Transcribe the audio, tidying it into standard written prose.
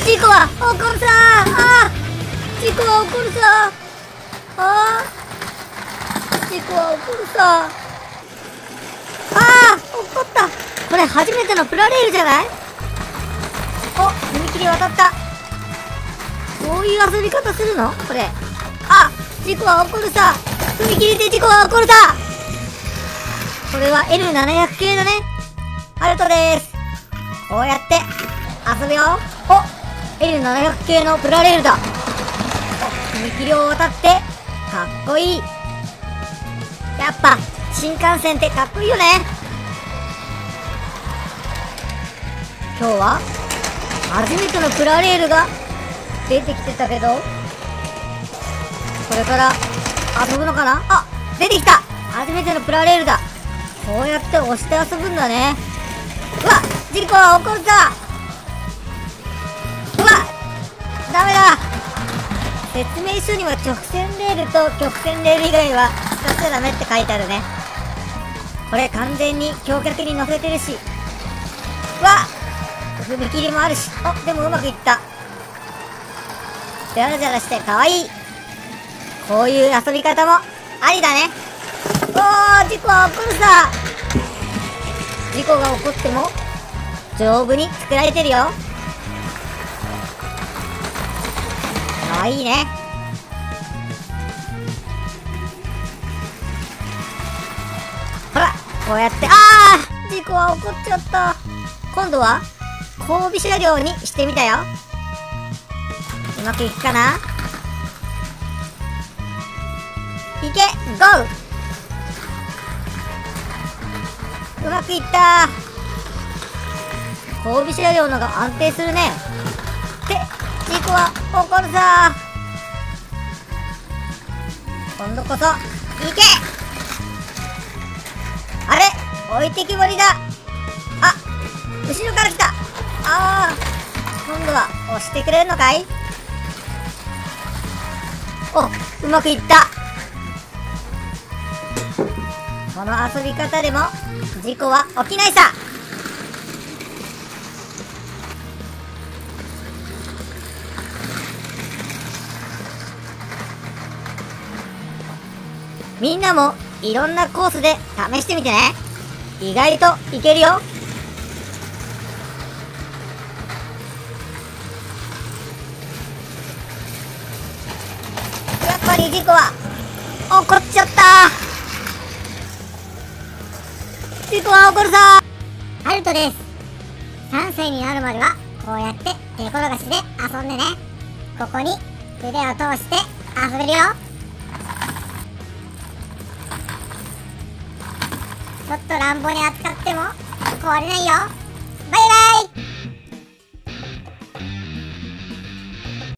事故は起こるさあー、事故は起こるさあー、事故は起こるさあー、起こった。これ初めてのプラレールじゃない？お、踏切渡った。こういう遊び方するのこれ。あ、事故は起こるさ。踏切で事故は起こるさ。これは L700 系だね。ハルトです。こうやって遊ぶよ。お、L700 系のプラレールだ。お、踏切を渡ってかっこいい。やっぱ新幹線ってかっこいいよね。今日は初めてのプラレールが出てきてたけど、これから遊ぶのかな。あ、出てきた。初めてのプラレールだ。こうやって押して遊ぶんだね。うわ、事故は起こるさ。うわ、ダメだ。説明書には直線レールと曲線レール以外は使っちゃダメって書いてあるね。これ完全に橋脚に乗せてるし。うわ、踏切もあるし。あ、でもうまくいった。ジャラジャラしてかわいい。こういう遊び方もありだね。おー、事故は起こるさ。事故が起こっても丈夫に作られてるよ。かわいいね。ほら、こうやって、事故は起こっちゃった。今度は後尾車両にしてみたよ。うまくいくかな。いけ、ゴー。うまくいった。後尾車両のが安定するね。って事故は起こるさ。今度こそいけ。あれ、置いてきぼりだ。あ、後ろから来た。今度は押してくれるのかい。お、うまくいった。この遊び方でも事故は起きないさ。みんなもいろんなコースで試してみてね。意外といけるよ。やっぱり事故は起こっちゃった。事故は起こるさ。ハルトです。3歳になるまではこうやって手転がしで遊んでね。ここに腕を通して遊べるよ。ちょっと乱暴に扱っても壊れないよ。